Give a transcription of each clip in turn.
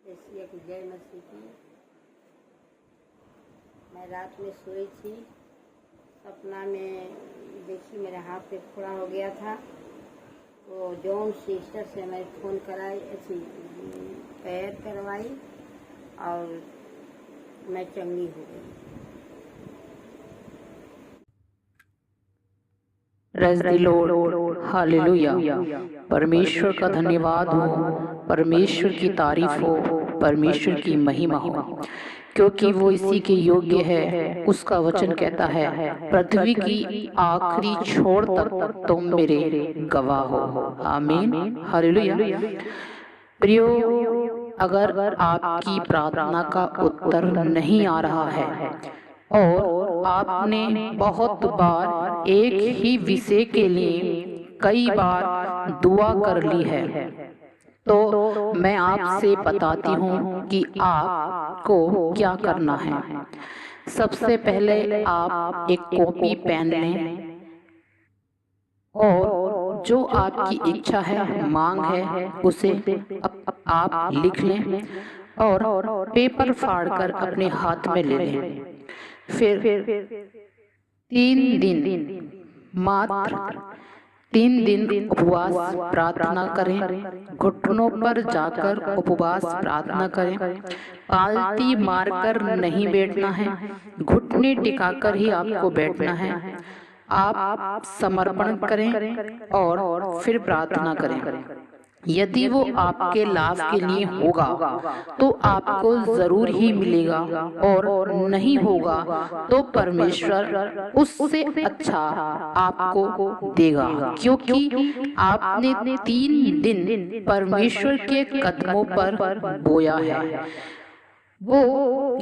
Asia की जय मसीह की। मैं रात में सोई थी, सपना में देखी मेरे हाथ पे फोड़ा हो गया था। तो जॉन सिस्टर से मैं फ़ोन कराई, ऐसी पैर करवाई और मैं चंगी हो गई। Praise the Lord, hallelujah. परमेश्वर का धन्यवाद हो, परमेश्वर की तारीफ हो, परमेश्वर की महिमा हो, क्योंकि वो इसी के योग्य है। उसका वचन कहता है, पृथ्वी की आखिरी छोर तक तुम मेरे गवाह हो। आमीन, हालेलुया। प्रियो, अगर आपकी प्रार्थना का उत्तर नहीं आ रहा है और आपने बहुत बार एक ही विषय के लिए कई बार दुआ कर ली है, तो मैं आपसे बताती हूँ कि आपको क्या करना है। सबसे पहले आप एक कॉपी पेन लें और जो आपकी इच्छा है, मांग है, उसे आप लिख लें और पेपर फाड़कर अपने हाथ में ले लें। फिर 3 दिन, मात्र 3 दिन उपवास प्रार्थना करें। घुटनों पर जाकर उपवास प्रार्थना करें। पालती मारकर नहीं बैठना है, घुटने टिकाकर ही आपको बैठना है। आप समर्पण करें और फिर प्रार्थना करें। यदि वो आपके लाभ के लिए होगा तो आपको जरूर ही मिलेगा, और नहीं होगा तो परमेश्वर उससे अच्छा आपको देगा, क्योंकि आपने 3 दिन परमेश्वर के कदमों पर बोया है। वो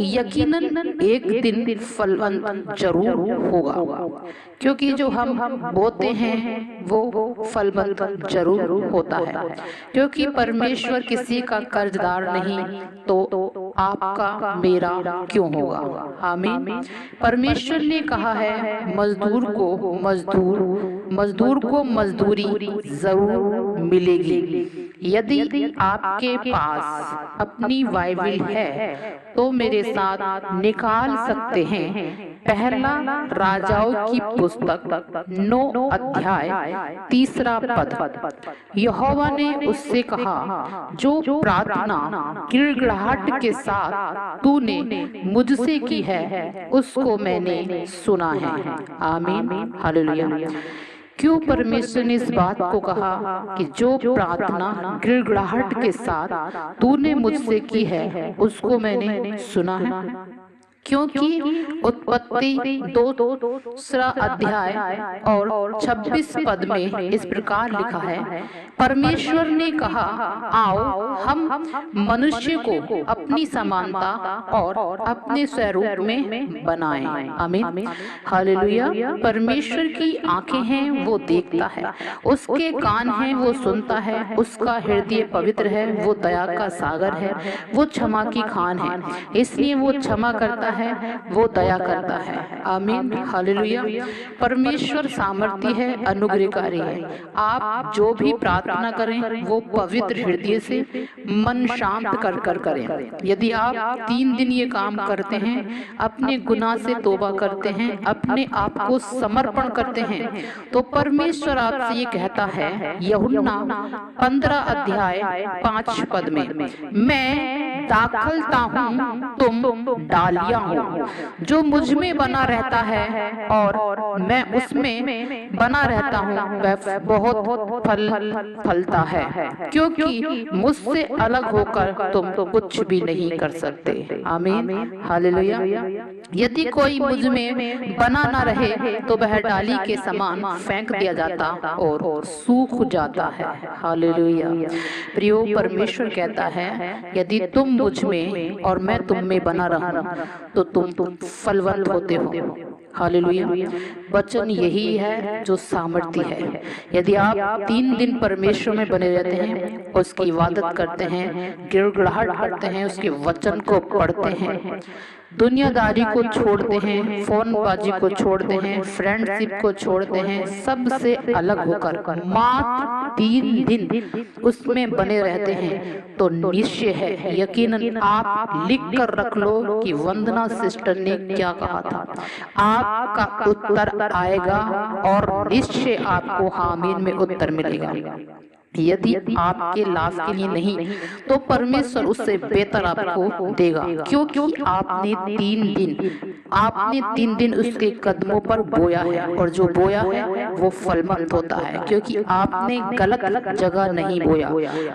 यकीनन एक दिन फलवंत जरूर होगा, क्योंकि जो हम बोते हैं वो फलवंत जरूर होता है। क्योंकि परमेश्वर किसी का कर्जदार नहीं, तो आपका मेरा क्यों होगा। आमीन। परमेश्वर ने कहा है, मजदूर को मजदूरी जरूर मिलेगी। यदि आपके पास अपनी बाइबल है तो मेरे साथ निकाल सकते हैं। पहला राजाओं की पुस्तक 9 अध्याय 3 पद। यहोवा ने उससे कहा, जो प्रार्थना गिड़गिड़ाहट के साथ तूने मुझसे की है, उसको मैंने सुना है। आमीन, हालेलुया। क्यों परमेश्वर ने इस बात को कहा कि जो प्रार्थना गिड़गिड़ाहट के साथ तूने मुझसे की है, उसको मैंने सुना है? क्योंकि उत्पत्ति 2 अध्याय और 26 पद में इस प्रकार लिखा है, परमेश्वर ने कहा, आओ हम मनुष्य को अपनी समानता और अपने स्वरूप में बनाएं। आमीन, हालेलुया। परमेश्वर की आंखें हैं, वो देखता है, उसके कान हैं, वो सुनता है, उसका हृदय पवित्र है, वो दया का सागर है, वो क्षमा की खान है, इसलिए वो क्षमा करता है, वो दया करता है। आमीन, हालेलुया। परमेश्वर सामर्थी है, अनुग्रहकारी है। आप जो भी प्रार्थना करें वो पवित्र हृदय से मन शांत कर कर करें। यदि आप 3 दिन ये काम करते हैं, अपने गुनाह से तौबा करते हैं, अपने आप को समर्पण करते हैं, तो परमेश्वर आपसे ये कहता है, यूहन्ना 15 अध्याय 5 पद में, मैं दाखलता हूँ, तुम डालियां हो। जो मुझ में बना रहता है और मैं उसमें बना रहता हूँ, वह बहुत फल फलता है, क्योंकि मुझसे अलग होकर तुम कुछ भी नहीं कर सकते। आमीन, हालेलुया। यदि कोई मुझ में बना ना रहे तो वह डाली के समान फेंक दिया जाता और सूख जाता है। हालेलुया। प्रियो, परमेश्वर कहता है, यदि तुम मुझ में और मैं तुम में बना रहूं तो तुम फलवंत होते हो। हालेलुया। वचन यही है जो सामर्थ्य है। यदि आप 3 दिन परमेश्वर में बने रहते हैं, उसकी इबादत करते हैं, गिड़गिड़ाहट करते हैं, उसके वचन को पढ़ते हैं, दुनियादारी को छोड़ते हैं, फोनबाजी को छोड़ते हैं, फ्रेंडशिप को छोड़ते हैं, सबसे अलग होकर मात्र 3 दिन उसमें बने रहते हैं तो निश्चय है, यकीनन आप लिख कर रख लो कि वंदना सिस्टर ने क्या कहा था, आपका उत्तर आएगा और निश्चय आपको आमीन में उत्तर मिलेगा। यदि आपके लाभ के लिए नहीं तो परमेश्वर उससे बेहतर आपको देगा, क्योंकि आपने 3 दिन उसके कदमों पर बोया है और जो बोया है वो फलवंत होता है, क्योंकि आपने गलत जगह नहीं बोया,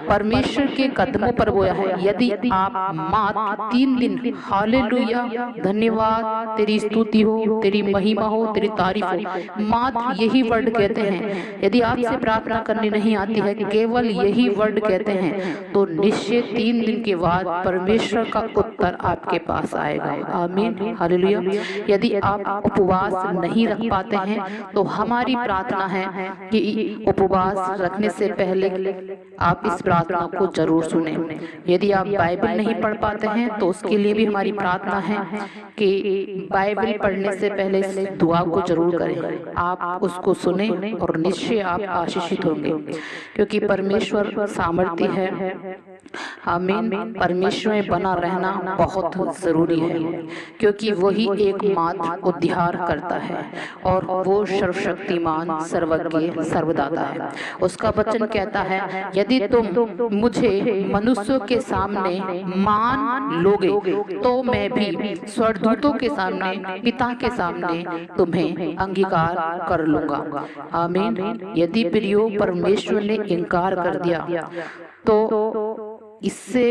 परमेश्वर के कदमों पर बोया है। यदि आप मात्र 3 दिन हालेलुया, धन्यवाद, तेरी स्तुति हो, तेरी महिमा हो, तेरी तारीफ हो, मात्र यही वर्ड कहते हैं, यदि आपसे प्रार्थना करनी नहीं आती है, केवल यही वर्ड कहते हैं, तो निश्चय 3 दिन के बाद परमेश्वर का उत्तर आपके पास आएगा। आमीन, हालेलुया। यदि आप उपवास नहीं रख पाते हैं तो हमारी प्रार्थना है कि उपवास रखने से पहले आप इस प्रार्थना को जरूर सुने। यदि आप बाइबल नहीं पढ़ पाते हैं तो उसके लिए भी हमारी प्रार्थना है कि बाइबल पढ़ने से पहले इस दुआ को जरूर करें। आप उसको सुने और निश्चय आप आशीषित होंगे, क्योंकि परमेश्वर सामर्थ्य है। आमीन। परमेश्वर में बना रहना बहुत जरूरी है, क्योंकि वही एकमात्र उद्धार करता है और वो सर्वशक्तिमान, सर्वज्ञ, सर्वदाता है। उसका वचन कहता है, यदि तुम मुझे मनुष्यों के सामने मान लोगे तो मैं भी स्वर्गदूतों के सामने, पिता के सामने तुम्हें अंगीकार कर लूंगा। आमीन। यदि प्रियो परमेश्वर ने इनकार कर दिया तो इससे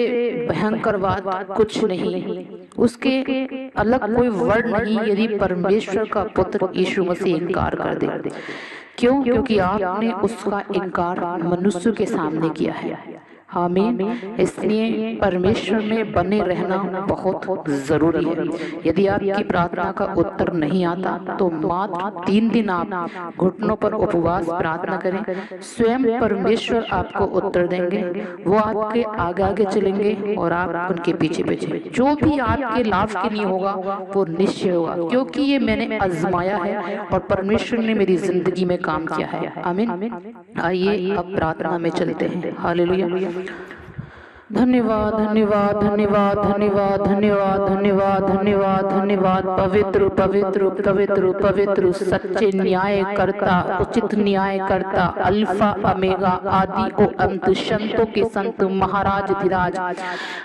भयंकर बात कुछ नहीं, उसके अलग कोई वर्ड नहीं। यदि परमेश्वर का पुत्र यीशु मसीह इनकार कर दे, क्यों? क्योंकि आपने उसका इनकार मनुष्य के सामने किया है। आमीन। इसलिए परमेश्वर में बने रहना बहुत जरूरी है। यदि आपकी प्रार्थना का उत्तर नहीं आता तो मात्र 3 दिन आप घुटनों पर उपवास प्रार्थना करें, स्वयं परमेश्वर आपको उत्तर देंगे। वो आपके आगे आगे चलेंगे और आप उनके पीछे पीछे। जो भी आपके लाभ के लिए होगा वो निश्चय होगा, क्योंकि ये मैंने आजमाया है और परमेश्वर ने मेरी जिंदगी में काम किया है। आमीन। आइए अब प्रार्थना में चलते हैं। हालेलुया। धन्यवाद, धन्यवाद, धन्यवाद, धन्यवाद, धन्यवाद, धन्यवाद, धन्यवाद, धन्यवाद। पवित्र पवित्र पवित्र पवित्र सच्चे न्यायकर्ता, उचित न्यायकर्ता, अल्फा ओमेगा, आदि और अंत, संतों के संत, महाराज धीराज,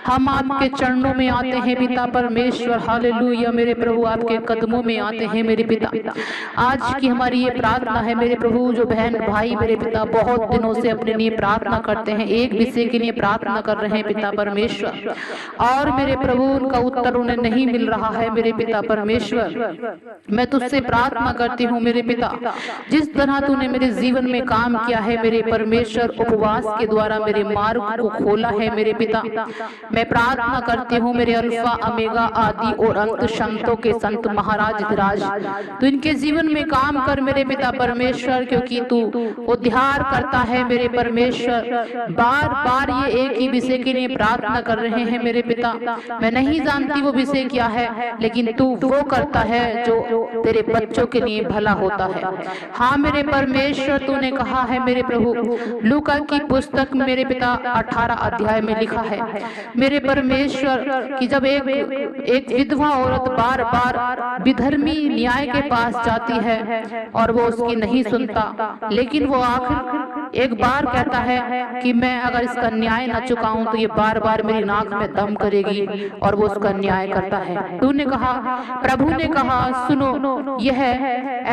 हम आपके चरणों में आते हैं पिता परमेश्वर। हालेलुया। मेरे प्रभु आपके कदमों में आते हैं मेरे पिता। आज की हमारी ये प्रार्थना है मेरे प्रभु, जो बहन भाई मेरे पिता बहुत दिनों से अपने लिए प्रार्थना करते हैं, एक विषय के लिए प्रार्थना कर रहे हैं पिता परमेश्वर, और मेरे प्रभु उनका उत्तर उन्हें नहीं मिल रहा है मेरे पिता परमेश्वर। मैं तुझसे प्रार्थना करती हूँ मेरे पिता, जिस तरह तूने मेरे जीवन में काम किया है मेरे परमेश्वर, उपवास के द्वारा मेरे मार्ग को खोला है मेरे पिता, मैं प्रार्थना करती हूँ मेरे अल्फा ओमेगा, आदि और अंत, संतों के संत, महाराज धीराज, तू इनके जीवन में काम कर मेरे पिता परमेश्वर, क्योंकि तू उद्धार करता है मेरे परमेश्वर। बार बार ये एक ही विषय के लिए प्रार्थना कर रहे हैं मेरे पिता, मैं नहीं जानती वो विषय क्या है, लेकिन तू वो करता है जो तेरे बच्चों के लिए भला होता है। हाँ मेरे परमेश्वर, तूने कहा है मेरे प्रभु, लूका की पुस्तक मेरे पिता 18 अध्याय में लिखा है मेरे परमेश्वर कि जब एक विधवा औरत बार बार विधर्मी न्याय के पास जाती है और वो उसकी नहीं सुनता, लेकिन वो आखिर एक बार कहता है कि मैं अगर इसका न्याय न चुकाऊं तो ये बार बार मेरी नाक में दम करेगी, और वो उसका न्याय करता है। तूने कहा, प्रभु ने कहा, सुनो यह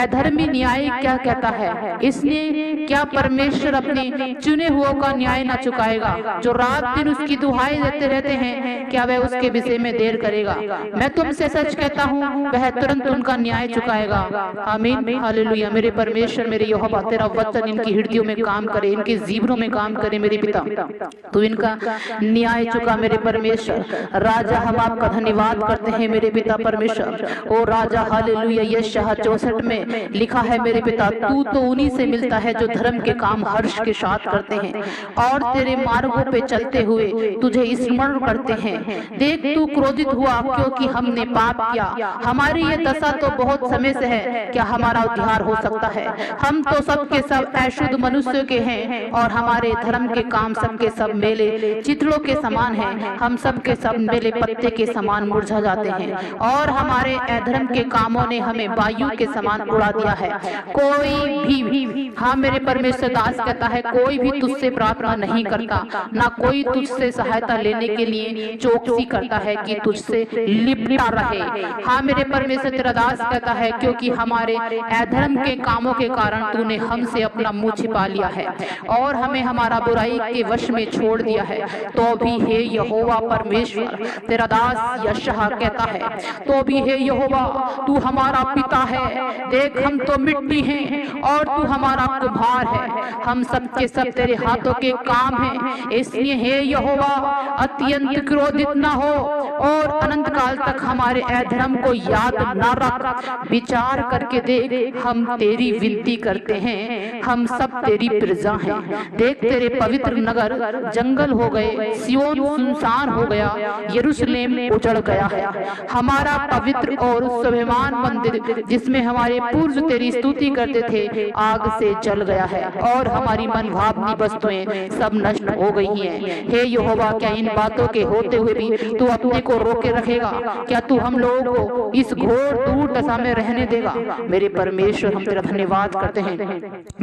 अधर्मी न्याय क्या कहता है, इसलिए क्या परमेश्वर अपने चुने हुओं का न्याय न चुकाएगा? जो रात दिन उसकी दुहाई देते रहते हैं, क्या वह उसके विषय में देर करेगा? मैं तुमसे सच कहता हूँ, वह तुरंत उनका न्याय चुकाएगा। आमीन, हालेलुया। मेरे परमेश्वर, मेरे यहोवा, तेरा वचन इनकी हृदयों में काम करे, इनके जीवनों में काम करे मेरे पिता। तू इनका न्याय चुका मेरे परमेश्वर। राजा हम आपका धन्यवाद करते हैं मेरे पिता परमेश्वर। ओ राजा हालेलुया। यशायाह 64 में लिखा है मेरे पिता, तू तो उन्हीं से मिलता है जो धर्म के काम हर्ष के साथ करते हैं और तेरे मार्गों पे चलते हुए तुझे स्मरण करते हैं। देख तू क्रोधित हुआ क्योंकि हमने पाप किया। हमारी ये दशा तो बहुत समय से है, क्या हमारा उद्धार हो सकता है? हम तो सबके सब अशुद्ध मनुष्यों के हैं और हमारे धर्म के काम सबके सब मेले चित्रों के समान हैं। हम सबके सब मेले पत्ते के समान मुरझा जाते हैं और हमारे अधर्म के कामों ने हमें वायु के समान उड़ा दिया है। कोई भी, हाँ मेरे परमेश्वर दास कहता है, कोई भी तुझसे प्रार्थना नहीं करता, ना कोई तुझसे सहायता लेने के लिए चौकसी करता है कि तुझसे लिपटा रहे। हाँ मेरे परमेश्वर तेरा दास कहता है, क्योंकि हमारे अधर्म के कामों के कारण तूने हमसे अपना मुंह छिपा लिया है और हमें हमारा बुराई के वश में छोड़ दिया है। तो भी हे यहोवा परमेश्वर तेरा दास यशायाह कहता है, तो भी हे यहोवा तू हमारा पिता है। देख हम तो मिट्टी हैं और तू हमारा कुम्हार है। हम सब के सब तेरे हाथों के काम हैं। इसलिए हे यहोवा अत्यंत क्रोधित न हो और अनंत काल तक हमारे अधर्म को याद न रख। विचार करके देख, हम तेरी विनती करते हैं, हम सब तेरी प्रजा हैं। देख तेरे पवित्र नगर जंगल हो गए, सियोन सुनसान हो गया, यरूशलेम उजड़ गया है। हमारा पवित्र और स्वाभिमान मंदिर जिसमें हमारे पूर्व तेरी स्तुति करते थे आग से जल गया है और हमारी मनभावनी वस्तुएं सब नष्ट हो गई हैं। हे यहोवा क्या इन बातों के होते हुए भी तू अपने को रोके रखेगा? क्या तू हम लोगों को इस घोर दूर दशा में रहने देगा? मेरे परमेश्वर हम तेरा धन्यवाद करते हैं,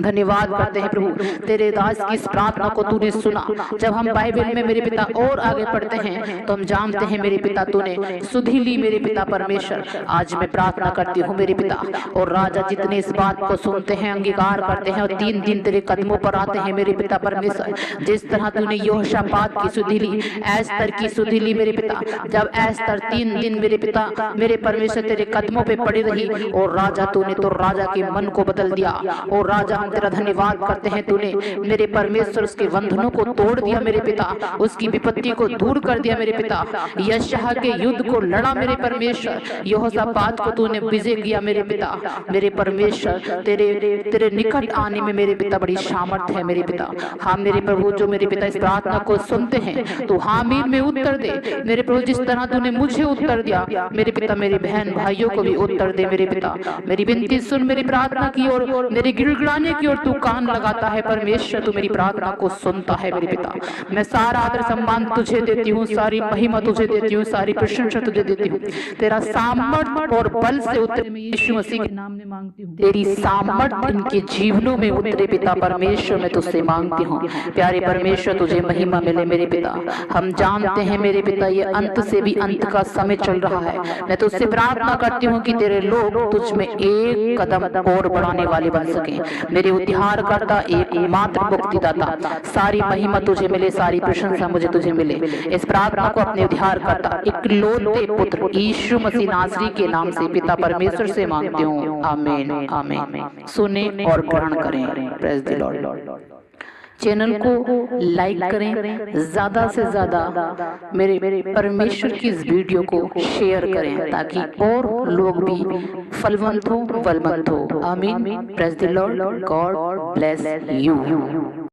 धन्यवाद करते हैं प्रभु। तेरे दास की इस प्रार्थना को तूने सुना। जब हम बाइबल में मेरे पिता और आगे पढ़ते हैं तो हम जानते हैं मेरे पिता तूने सुधि ली मेरे पिता परमेश्वर। आज मैं प्रार्थना करती हूँ मेरे पिता, और राजा जितने इस बात को सुनते हैं, अंगीकार करते हैं और 3 दिन तेरे कदमों पर आते हैं मेरे पिता परमेश्वर, जिस तरह तूने यहोशापात की सुधि ली, एस्तर की सुधि ली मेरे पिता। जब एस्तर 3 दिन मेरे पिता मेरे परमेश्वर तेरे कदमों पे पड़ी रही और राजा तूने तो राजा के मन को बदल दिया। और राजा हम तेरा धन्यवाद करते हैं, तूने मेरे परमेश्वर उसके बंधनों को तोड़ दिया मेरे पिता, उसकी विपत्ति को दूर कर दिया मेरे पिता। यशायाह के युद्ध को लड़ा मेरे परमेश्वर, यहोशापात को तूने विजय किया मेरे पिता। मेरे परमेश्वर तेरे निकट आने में मेरे पिता बड़ी सामर्थ है मेरे पिता। हाँ मेरे प्रभु, जो मेरे पिता इस प्रार्थना को सुनते हैं तो हामीन में उत्तर दे मेरे प्रभु। जिस तरह तूने मुझे उत्तर दिया मेरे पिता, मेरे बहन भाइयों को भी उत्तर दे मेरे पिता। मेरी विनती सुन, मेरी प्रार्थना की और मेरे गिड़गिड़ाने की ओर तू कान लगाता है परमेश्वर। तू मेरी प्रार्थना को सुनता है मेरे पिता। मैं सारा आदर सम्मान तुझे देती हूँ, सारी महिमा तुझे देती हूँ, सारी प्रशंसा तुझे देती हूँ। तेरा सामर्थ और बल से उत्तर यीशु मसीह के नाम में मांगती हूँ। तेरी सामर्थ इनके जीवनों में उतरे पिता परमेश्वर, मैं तुझसे मांगती हूँ। प्यारे परमेश्वर तुझे महिमा मिले मेरे पिता। हम जानते हैं मेरे पिता ये अंत से भी अंत का समय चल रहा है। मैं तुझसे प्रार्थना करती हूँ कि तेरे लोग तुझ में एक कदम और बढ़ाने वाले बन सके। मेरे उद्धार करता एकमात्र मुक्तिदाता, सारी महिमा तुझे मिले, सारी प्रशंसा मुझे तुझे मिले। इस प्रार्थना को अपने उद्धार करता इकलौते पुत्र यीशु मसीह नासरी के नाम से पिता परमेश्वर से मांगती हूँ, आमीन आमीन। सुने और ग्रहण करें। Praise the Lord. चैनल को लाइक करें, ज्यादा से ज्यादा मेरे परमेश्वर की इस वीडियो को शेयर करें ताकि और लोग भी फलवंत हो, बलवंत हो। आमीन। Praise the Lord. God bless you.